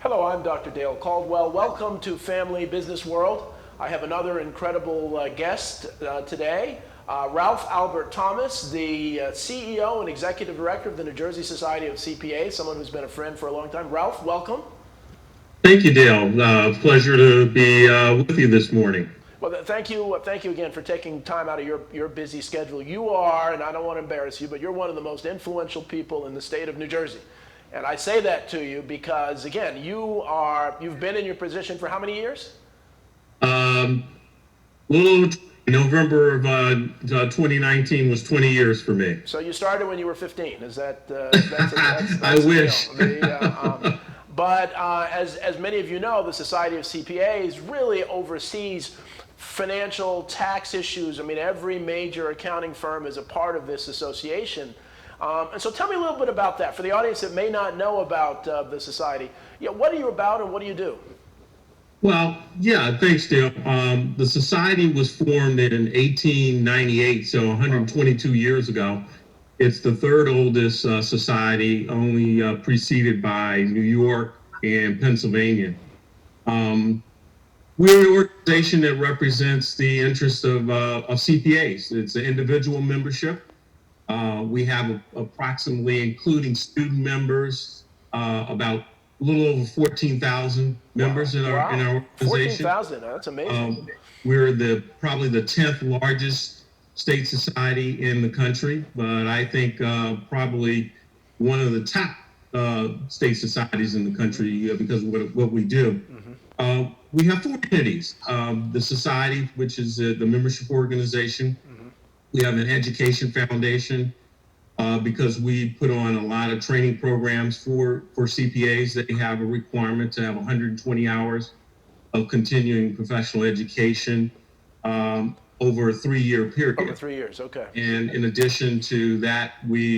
Hello, I'm Dr. Dale Caldwell. Welcome to Family Business World. I have another incredible guest today, Ralph Albert Thomas, the CEO and Executive Director of the New Jersey Society of CPAs, someone who's been a friend for a long time. Ralph, welcome. Thank you, Dale. Pleasure to be with you this morning. Well, thank you again for taking time out of your busy schedule. You are, and I don't want to embarrass you, but you're one of the most influential people in the state of New Jersey. And I say that to you because, again, you've been in your position for how many years? Um, little November of 2019 was 20 years for me. So you started when you were 15. Is that I wish. But as many of you know, the Society of CPAs really oversees financial tax issues. I mean, every major accounting firm is a part of this association. And so tell me a little bit about that. For the audience that may not know about the Society, what are you about and what do you do? Well, yeah, thanks, Dale. The Society was formed in 1898, so 122 years ago. It's the third oldest society, only preceded by New York and Pennsylvania. We're an organization that represents the interests of CPAs. It's an individual membership. We have approximately, including student members, about a little over 14,000 members in our organization. 14,000, that's amazing. We're probably the 10th largest state society in the country, but I think probably one of the top state societies in the country because of what we do. We have four entities. The society, which is the membership organization. We have an education foundation because we put on a lot of training programs for CPAs. They have a requirement to have 120 hours of continuing professional education over a 3-year period. Over 3 years, okay. And in addition to that, we're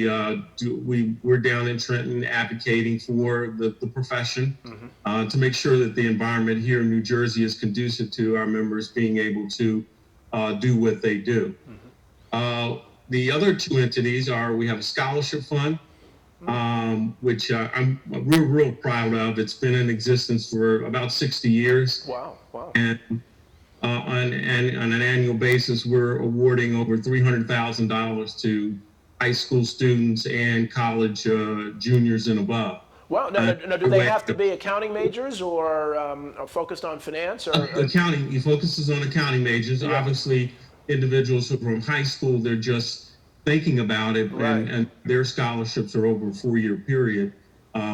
down in Trenton advocating for the profession to make sure that the environment here in New Jersey is conducive to our members being able to do what they do. The other two entities we have a scholarship fund, which we're real proud of. It's been in existence for about 60 years. Wow. And on an annual basis, we're awarding over $300,000 to high school students and college juniors and above. Wow. Now, do they have to be accounting majors or focused on finance? Accounting. He focuses on accounting majors. Yeah. Obviously, individuals from high school, they're just thinking about it, right. and their scholarships are over a 4-year period.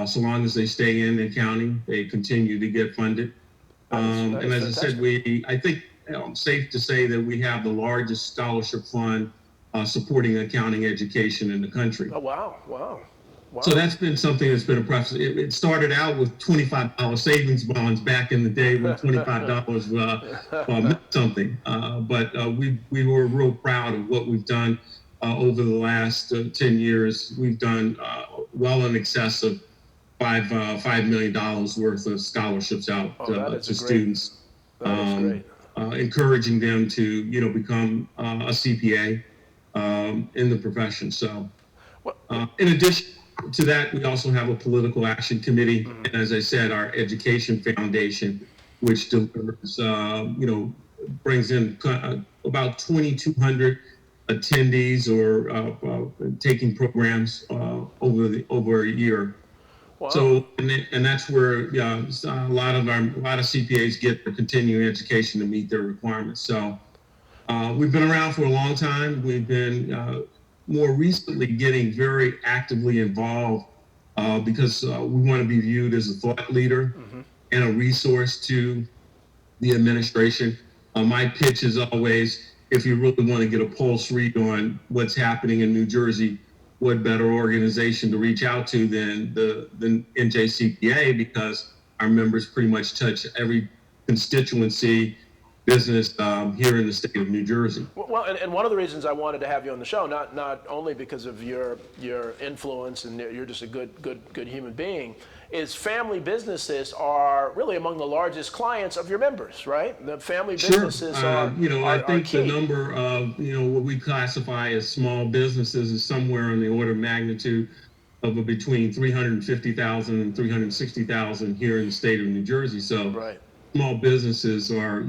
So long as they stay in accounting, they continue to get funded. And as fantastic. I said, I think safe to say that we have the largest scholarship fund supporting accounting education in the country. Oh, wow. So that's been something that's been impressive. It started out with $25 savings bonds back in the day when $25 meant something. But we were real proud of what we've done over the last 10 years. We've done well in excess of $5 million worth of scholarships out to students, encouraging them to become a CPA in the profession. So, in addition to that, we also have a political action committee, and as I said, our education foundation, which delivers, brings in about 2,200 attendees or taking programs over a year. Wow. So, and that's where a lot of CPAs get their continuing education to meet their requirements. So, we've been around for a long time. We've been more recently getting very actively involved because we want to be viewed as a thought leader and a resource to the administration. My pitch is always, if you really want to get a pulse read on what's happening in New Jersey, what better organization to reach out to than NJCPA, because our members pretty much touch every constituency business here in the state of New Jersey. Well, and one of the reasons I wanted to have you on the show, not only because of your influence and you're just a good human being, is family businesses are really among the largest clients of your members, right? The family businesses are I think key. The number of what we classify as small businesses is somewhere in the order of magnitude between 350,000 and 360,000 here in the state of New Jersey. So Right. small businesses are,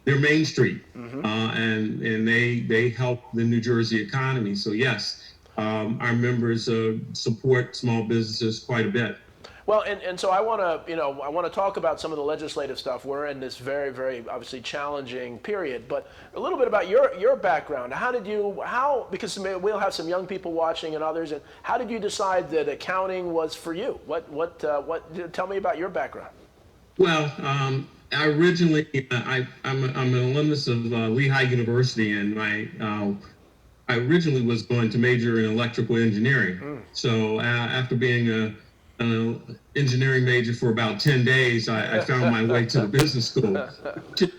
they're Main Street, and they help the New Jersey economy. So yes, our members support small businesses quite a bit. Well, and so I want to talk about some of the legislative stuff. We're in this very, very obviously challenging period, but a little bit about your background. Because we'll have some young people watching and others, and how did you decide that accounting was for you? Tell me about your background. Well, I originally, I'm an alumnus of Lehigh University, and I originally was going to major in electrical engineering. So after being an engineering major for about 10 days, I found my way to the business school. Which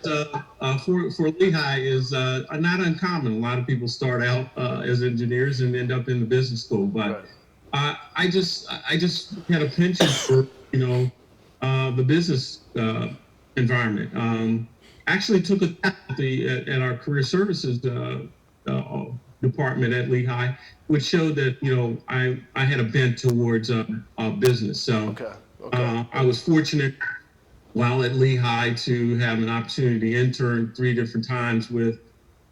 for Lehigh is not uncommon. A lot of people start out as engineers and end up in the business school. But I just had a penchant for the business environment. Actually took a test at our career services department at Lehigh, which showed that I had a bent towards business. So I was fortunate while at Lehigh to have an opportunity to intern 3 different times with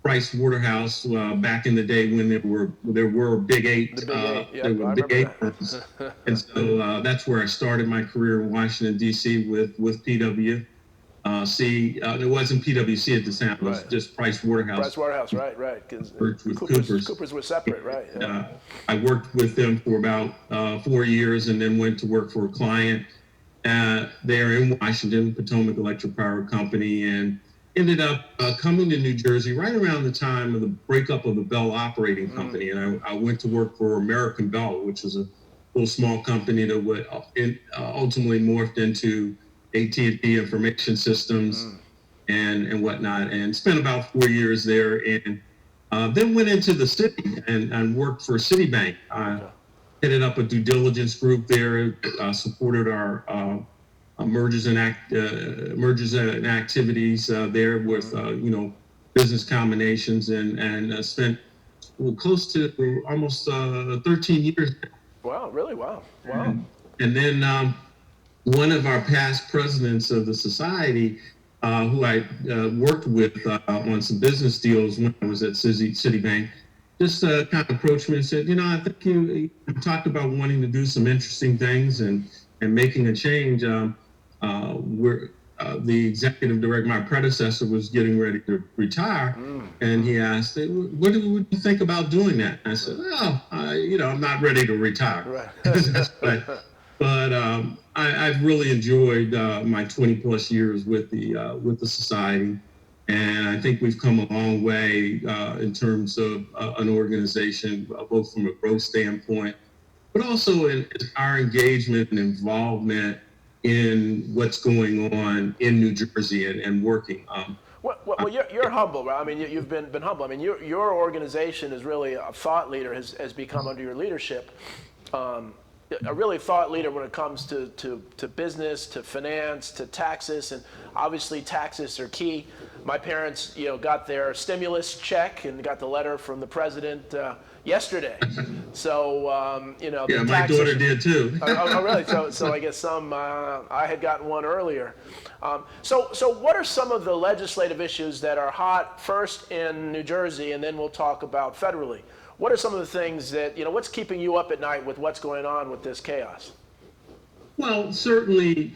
Price Waterhouse back in the day when there were Big Eight. There were Big Eight firms, and so that's where I started my career in Washington D.C. with PwC. It wasn't PwC at the time; it was just Price Waterhouse. Price Waterhouse, right. Because Coopers were separate, right? Yeah. I worked with them for about 4 years, and then went to work for a client there in Washington, Potomac Electric Power Company, and ended up coming to New Jersey right around the time of the breakup of the Bell Operating Company. And I went to work for American Bell, which was a little small company that would ultimately morphed into AT&T Information Systems and whatnot, and spent about 4 years there. And then went into the city and worked for Citibank. Headed up a due diligence group there, supported our mergers and activities there with business combinations, and spent close to almost 13 years. Wow, really? Wow. And then one of our past presidents of the society, who I worked with on some business deals when I was at Citibank, just kind of approached me and said, I think you talked about wanting to do some interesting things and making a change. The executive director, my predecessor, was getting ready to retire, and he asked, "What do you think about doing that?" And I said, I'm not ready to retire." Right. but I've really enjoyed my 20 plus years with the society, and I think we've come a long way in terms of an organization, both from a growth standpoint, but also in our engagement and involvement in what's going on in New Jersey and working. Well, you're humble, right? I mean, you've been humble. I mean, your organization is really a thought leader, has become under your leadership, a really thought leader when it comes to business, to finance, to taxes, and obviously taxes are key. My parents, got their stimulus check and got the letter from the president yesterday. So, my daughter did too. Oh, really? So I guess I had gotten one earlier. So what are some of the legislative issues that are hot first in New Jersey, and then we'll talk about federally? What are some of the things that, what's keeping you up at night with what's going on with this chaos? Well, certainly,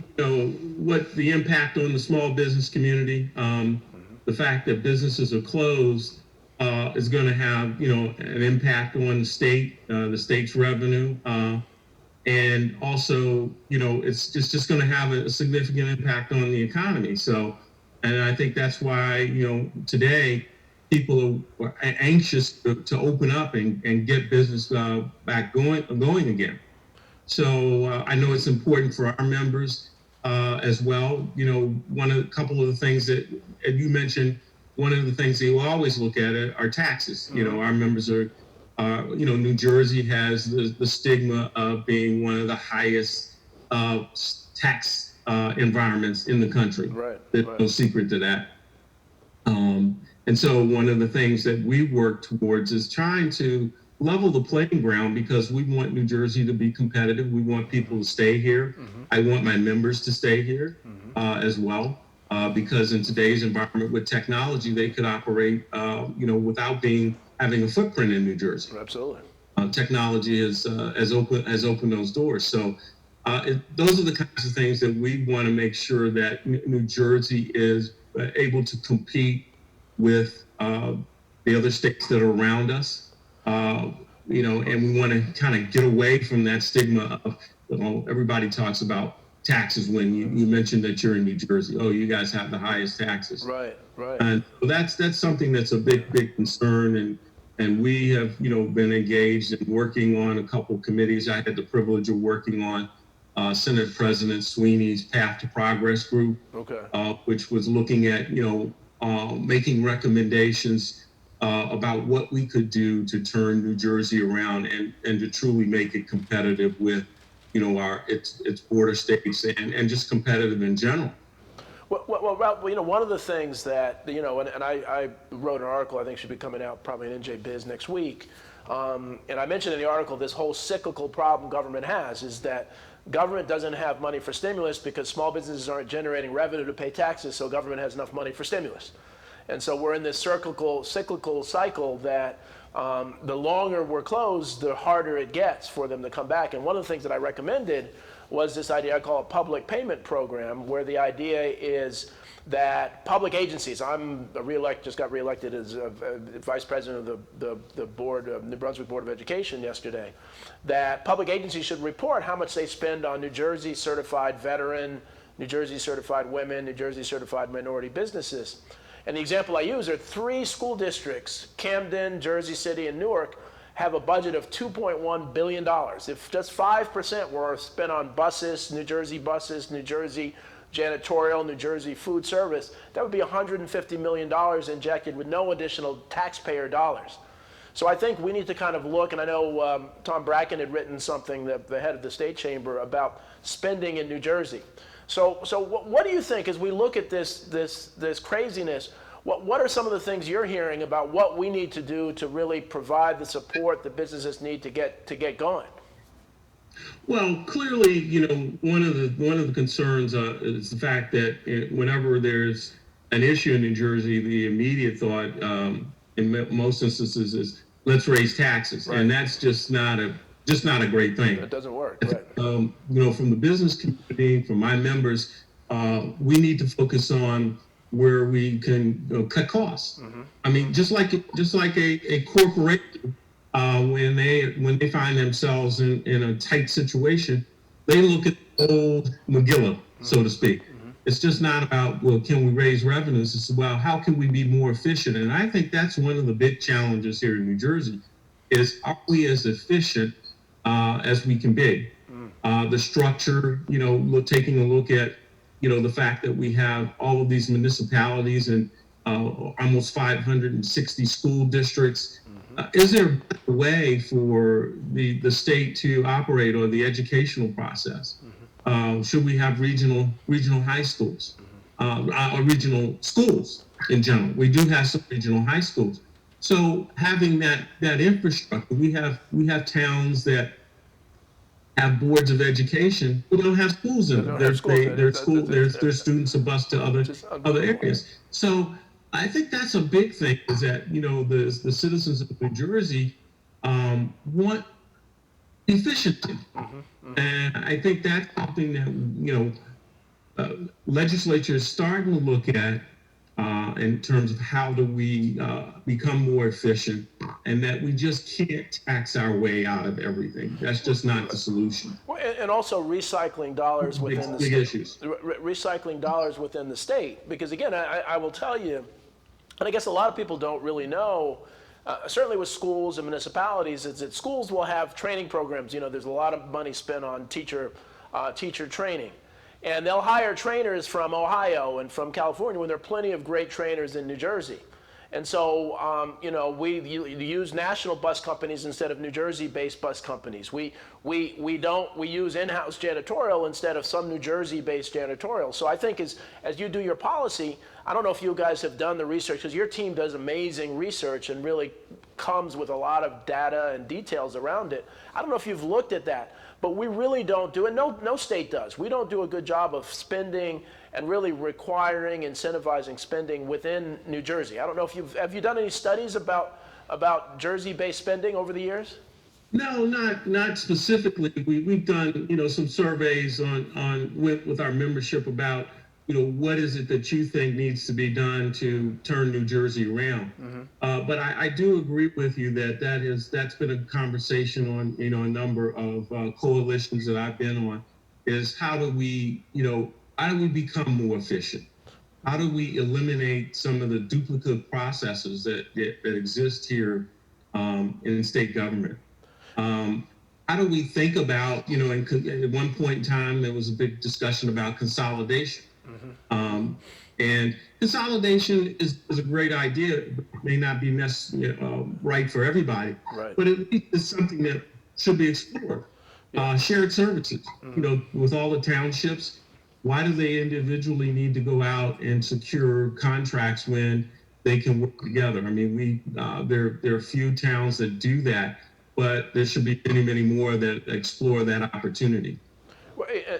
what the impact on the small business community, the fact that businesses are closed is going to have, an impact on the state's revenue. And also, it's just going to have a significant impact on the economy. So, and I think that's why, today people are anxious to open up and get business back going again. So I know it's important for our members as well. A couple of the things that you mentioned, one of the things that you always look at are taxes. Our members are, New Jersey has the stigma of being one of the highest tax environments in the country. Right. There's no secret to that. And so one of the things that we work towards is trying to level the playing ground because we want New Jersey to be competitive. We want people to stay here. I want my members to stay here as well. Because in today's environment with technology, they could operate, without having a footprint in New Jersey. Absolutely. Technology has opened those doors. So those are the kinds of things that we want to make sure that New Jersey is able to compete with the other states that are around us. And we want to kind of get away from that stigma of, everybody talks about taxes when you mentioned that you're in New Jersey. Oh, you guys have the highest taxes. Right. And so that's something that's a big concern. And we have, been engaged in working on a couple of committees. I had the privilege of working on Senate President Sweeney's Path to Progress group, which was looking at, making recommendations about what we could do to turn New Jersey around and to truly make it competitive with, its border states and just competitive in general. Well, Ralph, one of the things that, and I wrote an article I think should be coming out probably in NJ Biz next week, and I mentioned in the article this whole cyclical problem government has is that government doesn't have money for stimulus because small businesses aren't generating revenue to pay taxes, so government has enough money for stimulus. And so we're in this cyclical cycle that the longer we're closed, the harder it gets for them to come back. And one of the things that I recommended was this idea I call a public payment program, where the idea is that public agencies, just got reelected as vice president of the board of New Brunswick Board of Education yesterday, that public agencies should report how much they spend on New Jersey certified veteran, New Jersey certified women, New Jersey certified minority businesses. And the example I use are 3 school districts, Camden, Jersey City, and Newark, have a budget of $2.1 billion. If just 5% were spent on buses, New Jersey janitorial, New Jersey food service, that would be $150 million injected with no additional taxpayer dollars. So I think we need to kind of look, and I know Tom Bracken had written something, the head of the state chamber, about spending in New Jersey. So what do you think as we look at this craziness? What are some of the things you're hearing about what we need to do to really provide the support that businesses need to get going? Well, clearly, one of the concerns is the fact that whenever there's an issue in New Jersey, the immediate thought in most instances is let's raise taxes, and that's just not a great thing. It doesn't work. Right. From the business community, from my members, we need to focus on where we can cut costs. I mean, just like a corporation, when they find themselves in a tight situation, they look at the old Megillah, so to speak. It's just not about, well, can we raise revenues? It's about how can we be more efficient? And I think that's one of the big challenges here in New Jersey is, are we as efficient as we can be? The structure, taking a look at, the fact that we have all of these municipalities and almost 560 school districts. Is there a better way for the state to operate, or the educational process? Should we have regional high schools, or regional schools in general? We do have some regional high schools. So having that infrastructure, we have towns that have boards of education who don't have schools in them. Their students are bused to other areas. So I think that's a big thing, is that the citizens of New Jersey want efficiency, and I think that's something that legislature is starting to look at in terms of how do we become more efficient, and that we just can't tax our way out of everything. That's just not the solution. Well, and also recycling dollars within the state. Big issues. Recycling dollars within the state, because again, I will tell you, and I guess a lot of people don't really know, certainly with schools and municipalities, is that schools will have training programs. There's a lot of money spent on teacher training. And they'll hire trainers from Ohio and from California when there are plenty of great trainers in New Jersey. And so, we use national bus companies instead of New Jersey-based bus companies. We use in-house janitorial instead of some New Jersey-based janitorial. So I think as you do your policy, I don't know if you guys have done the research, because your team does amazing research and really comes with a lot of data and details around it. I don't know if you've looked at that, but we really don't do it. No state does. We don't do a good job of spending and really requiring, incentivizing spending within New Jersey. I don't know if have you done any studies about Jersey-based spending over the years? No, not specifically. We've done some surveys on with our membership about what is it that you think needs to be done to turn New Jersey around. But I do agree with you that that's been a conversation on a number of coalitions that I've been on. Is how do we become more efficient? How do we eliminate some of the duplicate processes that exist here in state government? How do we think about, at one point in time, there was a big discussion about consolidation. And consolidation is a great idea. It may not be right for everybody, right, but at least it's something that should be explored. Shared services, with all the townships, why do they individually need to go out and secure contracts when they can work together? I mean, there are a few towns that do that, but there should be many, many more that explore that opportunity.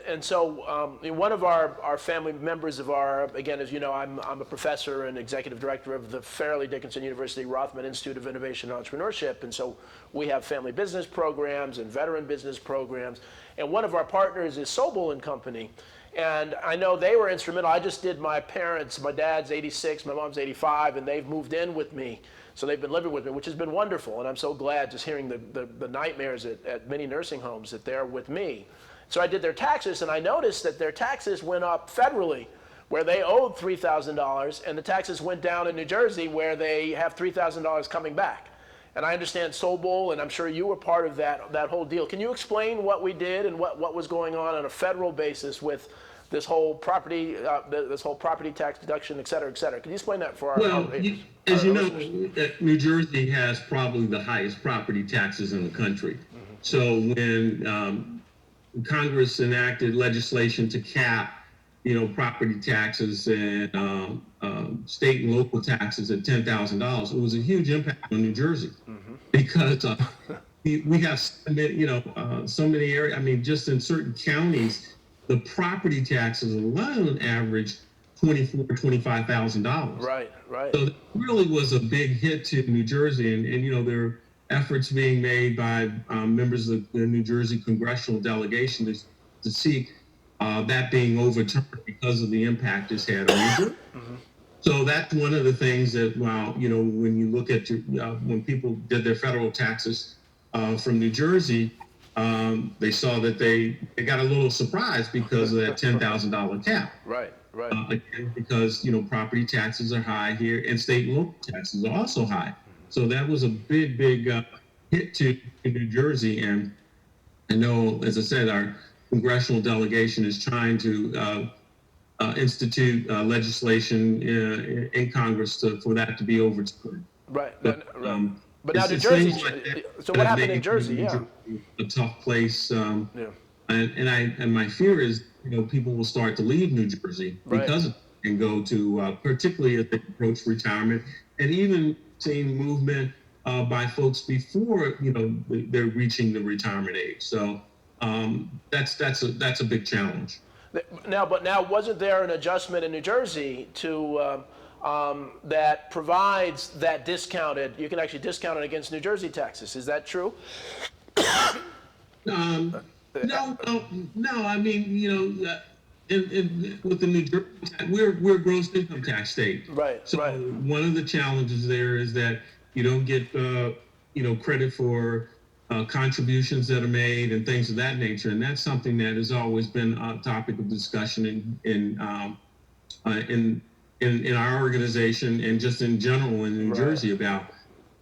And so one of our family members again, as you know, I'm a professor and executive director of the Fairleigh Dickinson University Rothman Institute of Innovation and Entrepreneurship. And so we have family business programs and veteran business programs. And one of our partners is Sobel and Company. And I know they were instrumental. I just did my dad's 86, my mom's 85, and they've moved in with me. So they've been living with me, which has been wonderful. And I'm so glad just hearing the nightmares at many nursing homes that they're with me. So I did their taxes, and I noticed that their taxes went up federally, where they owed $3,000, and the taxes went down in New Jersey, where they have $3,000 coming back. And I understand Sobel, and I'm sure you were part of that whole deal. Can you explain what we did and what was going on a federal basis with this whole property tax deduction, et cetera, et cetera? Can you explain that for our as you know, New Jersey has probably the highest property taxes in the country. So when Congress enacted legislation to cap, property taxes and state and local taxes at $10,000. It was a huge impact on New Jersey because we have so many areas. I mean, just in certain counties, the property taxes alone average $24,000 to $25,000. Right. So that really was a big hit to New Jersey, and there are efforts being made by members of the New Jersey congressional delegation to seek that being overturned because of the impact it's had on New Jersey. So that's one of the things that, when you look at when people did their federal taxes from New Jersey, they saw that they got a little surprised because of that $10,000 cap. Right. Again, because property taxes are high here, and state and local taxes are also high. So that was a big hit to New Jersey. And I know, as I said, our congressional delegation is trying to institute legislation in Congress for that to be overturned. Right. But now New Jersey. So what happened in Jersey? A tough place. And my fear is, people will start to leave New Jersey because of it and go to, particularly as they approach retirement, and even seeing movement by folks before they're reaching the retirement age. So that's a big challenge. Now, wasn't there an adjustment in New Jersey to that provides that discounted? You can actually discount it against New Jersey taxes. Is that true? No. I mean, with the New Jersey, we're a gross income tax state. Right. So one of the challenges there is that you don't get credit for contributions that are made and things of that nature, and that's something that has always been a topic of discussion in our organization and just in general in New Jersey about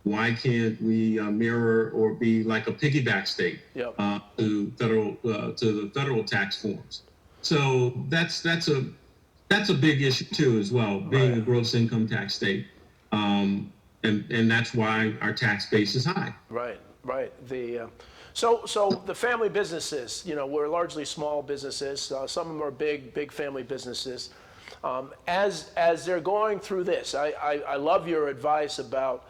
why can't we mirror or be like a piggyback state to the federal tax forms. So that's a big issue too as well, being a gross income tax state. And that's why our tax base is high. Right, right. So the family businesses, we're largely small businesses. Some of them are big family businesses. As they're going through this, I love your advice about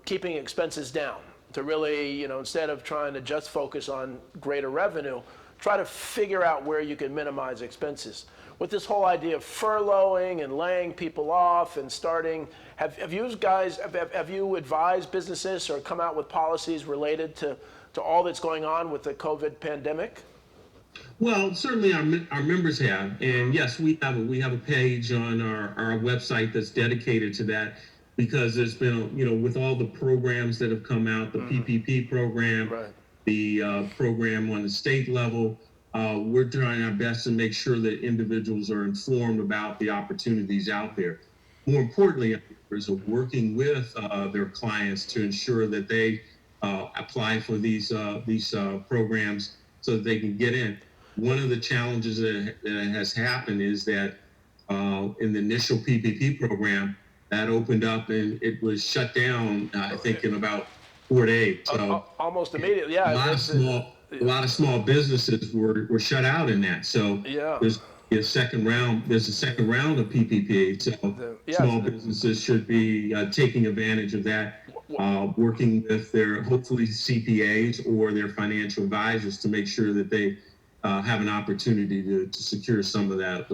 keeping expenses down, to really, instead of trying to just focus on greater revenue, try to figure out where you can minimize expenses. With this whole idea of furloughing and laying people off and starting, have you advised businesses or come out with policies related to all that's going on with the COVID pandemic? Well, certainly our members have, and yes, we have a page on our website that's dedicated to that, because there's been, with all the programs that have come out, the PPP program, right, the program on the state level, we're trying our best to make sure that individuals are informed about the opportunities out there. More importantly, members are working with their clients to ensure that they apply for these programs so that they can get in. One of the challenges that has happened is that in the initial PPP program, that opened up and it was shut down, I think, in about 4 days. So almost immediately, yeah. A lot of small businesses were shut out in that. So yeah. There's a second round of PPP. So small businesses should be taking advantage of that, working with their, hopefully, CPAs or their financial advisors to make sure that they have an opportunity to secure some of that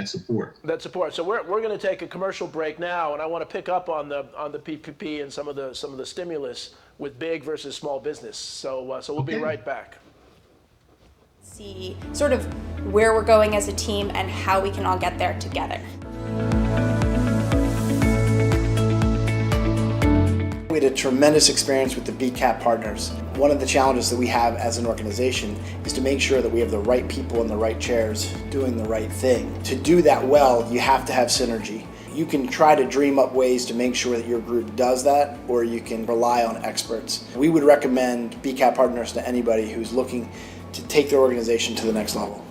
support. That support. So we're going to take a commercial break now, and I want to pick up on the PPP and some of the stimulus with big versus small business. So we'll be right back. See sort of where we're going as a team and how we can all get there together. We had a tremendous experience with the BCAP partners. One of the challenges that we have as an organization is to make sure that we have the right people in the right chairs doing the right thing. To do that well, you have to have synergy. You can try to dream up ways to make sure that your group does that, or you can rely on experts. We would recommend BCAP partners to anybody who's looking to take their organization to the next level.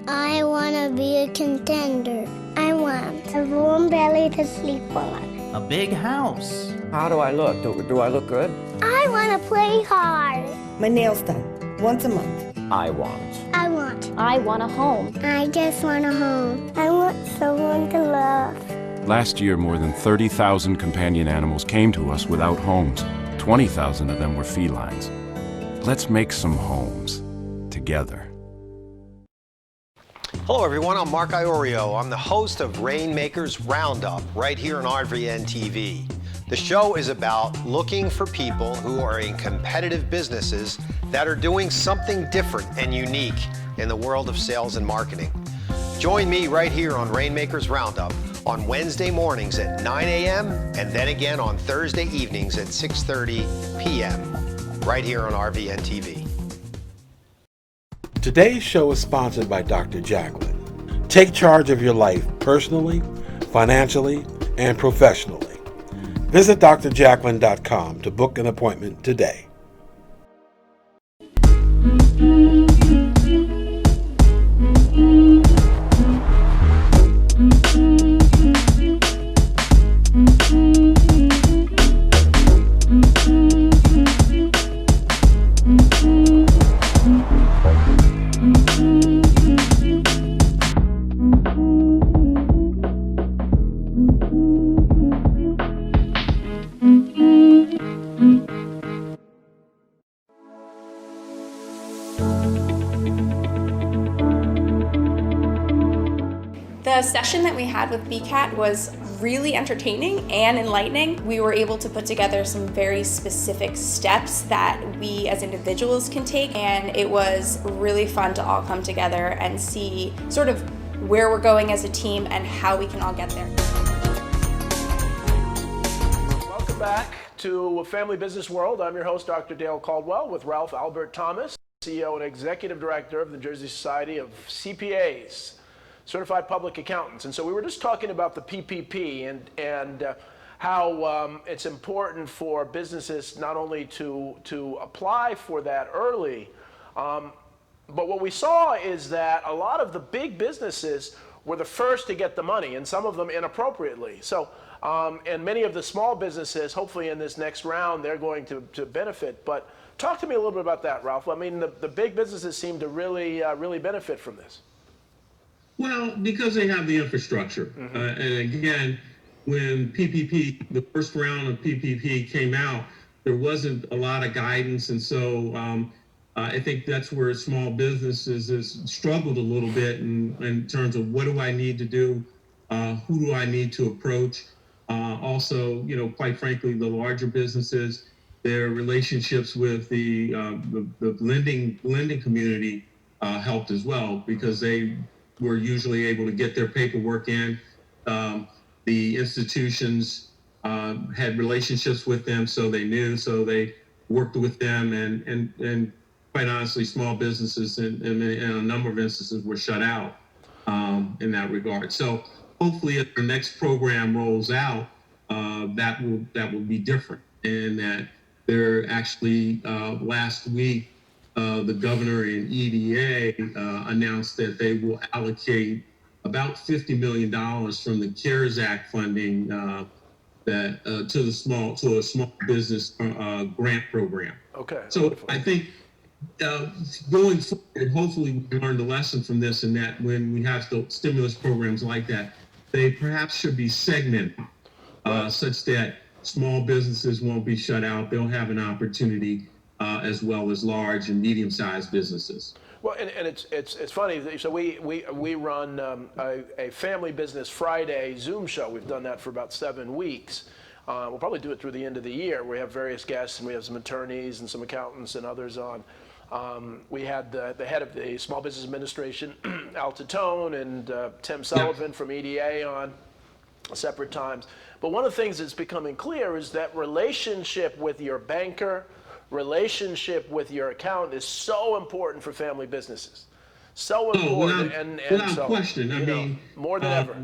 I want to be a contender. I want a warm belly to sleep on. A big house. How do I look? Do I look good? I want to play hard. My nails done once a month. I want a home. I just want a home. I want someone to love. Last year, more than 30,000 companion animals came to us without homes. 20,000 of them were felines. Let's make some homes together. Hello everyone, I'm Mark Iorio. I'm the host of Rainmakers Roundup right here on RVN TV. The show is about looking for people who are in competitive businesses that are doing something different and unique in the world of sales and marketing. Join me right here on Rainmakers Roundup on Wednesday mornings at 9 a.m. and then again on Thursday evenings at 6:30 p.m. right here on RVN TV. Today's show is sponsored by Dr. Jacqueline. Take charge of your life personally, financially, and professionally. Visit drjacqueline.com to book an appointment today. session that we had with BCAT was really entertaining and enlightening. We were able to put together some very specific steps that we as individuals can take, and it was really fun to all come together and see sort of where we're going as a team and how we can all get there. Welcome back to Family Business World. I'm your host, Dr. Dale Caldwell, with Ralph Albert Thomas, CEO and Executive Director of the Jersey Society of CPAs, Certified Public Accountants. And so we were just talking about the PPP and how it's important for businesses not only to apply for that early, but what we saw is that a lot of the big businesses were the first to get the money, and some of them inappropriately. So, and many of the small businesses, hopefully in this next round, they're going to benefit. But talk to me a little bit about that, Ralph. I mean, the big businesses seem to really benefit from this. Well, because they have the infrastructure. And again, when PPP, the first round of PPP came out, there wasn't a lot of guidance. And so I think that's where small businesses has struggled a little bit in terms of what do I need to do? Who do I need to approach? Also, quite frankly, the larger businesses, their relationships with the lending community helped as well, because they were usually able to get their paperwork in. The institutions had relationships with them, so they knew, so they worked with them, and quite honestly, small businesses in a number of instances were shut out in that regard. So hopefully, if the next program rolls out, that will be different, and that they're actually last week. The governor and EDA announced that they will allocate about $50 million from the CARES Act funding to a small business grant program. Okay. So wonderful. I think going forward, hopefully we learned a lesson from this, and that when we have stimulus programs like that, they perhaps should be segmented such that small businesses won't be shut out. They'll have an opportunity. As well as large and medium-sized businesses. Well, and it's funny. So we run a Family Business Friday Zoom show. We've done that for about 7 weeks. We'll probably do it through the end of the year. We have various guests, and we have some attorneys and some accountants and others on. We had the head of the Small Business Administration, Al Titone, and Tim Sullivan from EDA on separate times. But one of the things that's becoming clear is that relationship with your banker, relationship with your accountant is so important for family businesses. So important, without question. I mean, more than ever.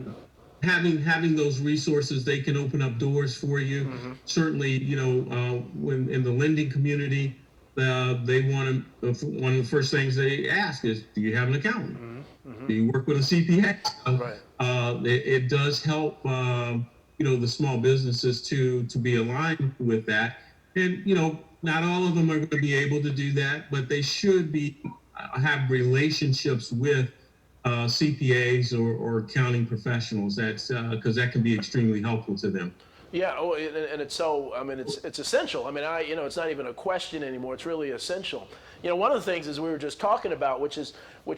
Having those resources, they can open up doors for you. Mm-hmm. Certainly, when in the lending community, they want to. One of the first things they ask is, "Do you have an accountant? Mm-hmm. Do you work with a CPA?" Right. It does help, the small businesses to be aligned with that, and not all of them are going to be able to do that, but they should have relationships with CPAs or accounting professionals. That's because that can be extremely helpful to them. Yeah, and it's so. I mean, it's essential. I mean, it's not even a question anymore. It's really essential. One of the things is we were just talking about, which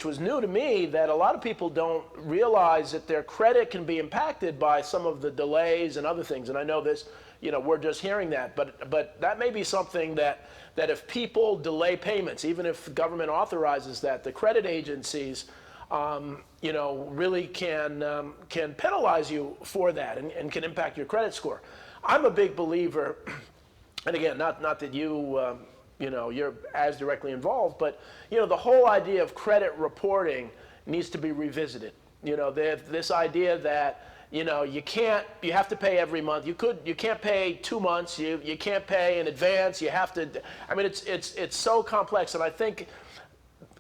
was new to me, that a lot of people don't realize that their credit can be impacted by some of the delays and other things. And I know this. We're just hearing that, but that may be something that if people delay payments, even if the government authorizes that, the credit agencies, really can penalize you for that and can impact your credit score. I'm a big believer, and again, not that you're as directly involved, but the whole idea of credit reporting needs to be revisited. This idea that you have to pay every month. You can't pay 2 months. You can't pay in advance. You have to. I mean, it's so complex, and I think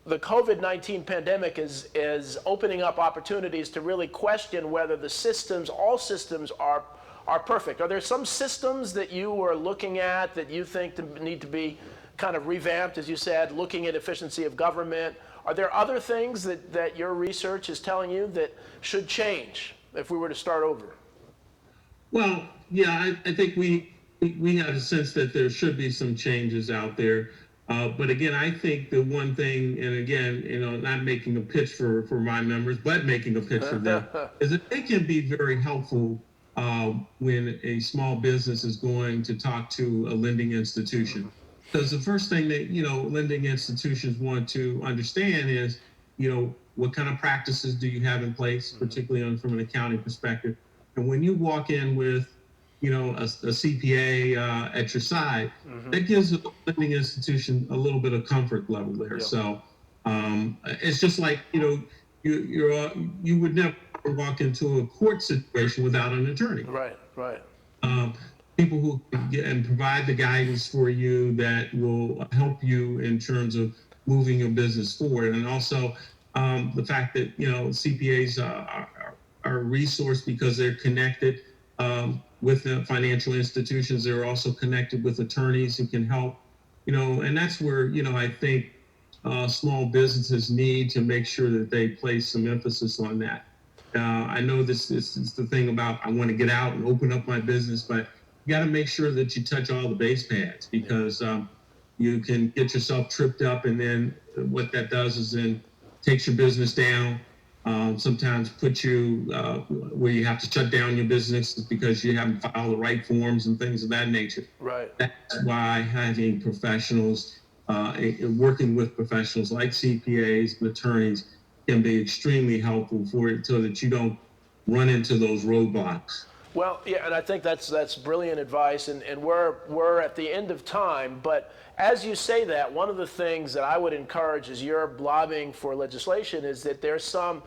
the COVID-19 pandemic is opening up opportunities to really question whether all systems are perfect. Are there some systems that you are looking at that you think need to be kind of revamped, as you said, looking at efficiency of government? Are there other things that your research is telling you that should change if we were to start over? Well, yeah, I think we have a sense that there should be some changes out there. But again, I think the one thing, and again, not making a pitch for my members, but making a pitch for them, is that they can be very helpful when a small business is going to talk to a lending institution. Because the first thing that, lending institutions want to understand is, what kind of practices do you have in place, particularly from an accounting perspective. And when you walk in with, a CPA at your side, that gives the lending institution a little bit of comfort level there. Yeah. So it's just like, you would never walk into a court situation without an attorney. Right. People who can get and provide the guidance for you that will help you in terms of moving your business forward. And also the fact that, CPAs are a resource because they're connected with the financial institutions. They're also connected with attorneys who can help, and that's where, I think small businesses need to make sure that they place some emphasis on that. I know this is the thing about, I want to get out and open up my business, but you got to make sure that you touch all the base pads, because you can get yourself tripped up, and then what that does is then takes your business down. Sometimes put you where you have to shut down your business because you haven't filed the right forms and things of that nature. Right. That's why having professionals, working with professionals like CPAs and attorneys can be extremely helpful for it, so that you don't run into those roadblocks. Well, yeah, and I think that's brilliant advice, and we're at the end of time, but as you say that, one of the things that I would encourage as you're lobbying for legislation is that there's some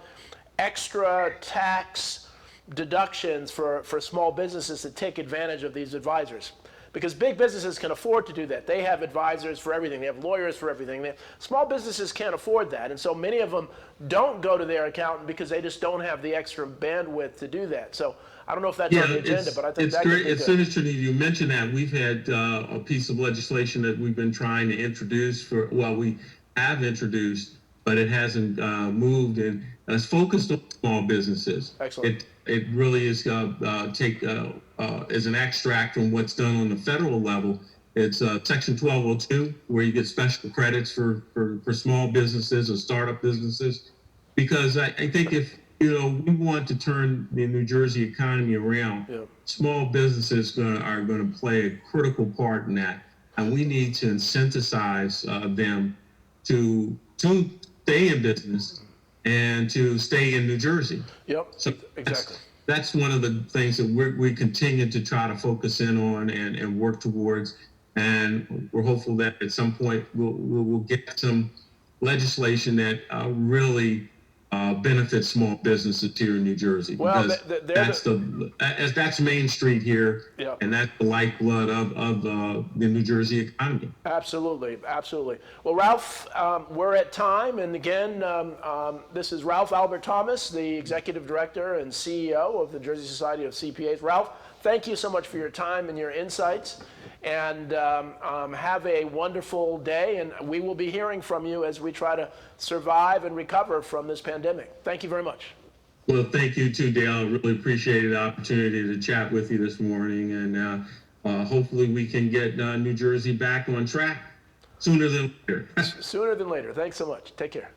extra tax deductions for small businesses to take advantage of these advisors. Because big businesses can afford to do that. They have advisors for everything. They have lawyers for everything. Small businesses can't afford that. And so many of them don't go to their accountant because they just don't have the extra bandwidth to do that. So I don't know if that's on the agenda, but I think that could be good. It's interesting you mentioned that. We've had a piece of legislation that we've been trying to introduce we have introduced, but it hasn't moved, and it's focused on small businesses. Excellent. It really is as an extract from what's done on the federal level. It's Section 1202, where you get special credits for small businesses or startup businesses, because I think if we want to turn the New Jersey economy around, small businesses are going to play a critical part in that, and we need to incentivize them to stay in business and to stay in New Jersey. Yep, so exactly. That's one of the things that we continue to try to focus in on and work towards, and we're hopeful that at some point we'll get some legislation that really benefits small businesses here in New Jersey. Well, that's Main Street here, and that's the lifeblood of the New Jersey economy. Absolutely. Well, Ralph, we're at time, and again, this is Ralph Albert Thomas, the Executive Director and CEO of the Jersey Society of CPAs. Ralph, thank you so much for your time and your insights, and have a wonderful day, and we will be hearing from you as we try to survive and recover from this pandemic. Thank you very much. Well, thank you too, Dale. I really appreciated the opportunity to chat with you this morning, and hopefully we can get New Jersey back on track sooner than later. Sooner than later. Thanks so much. Take care.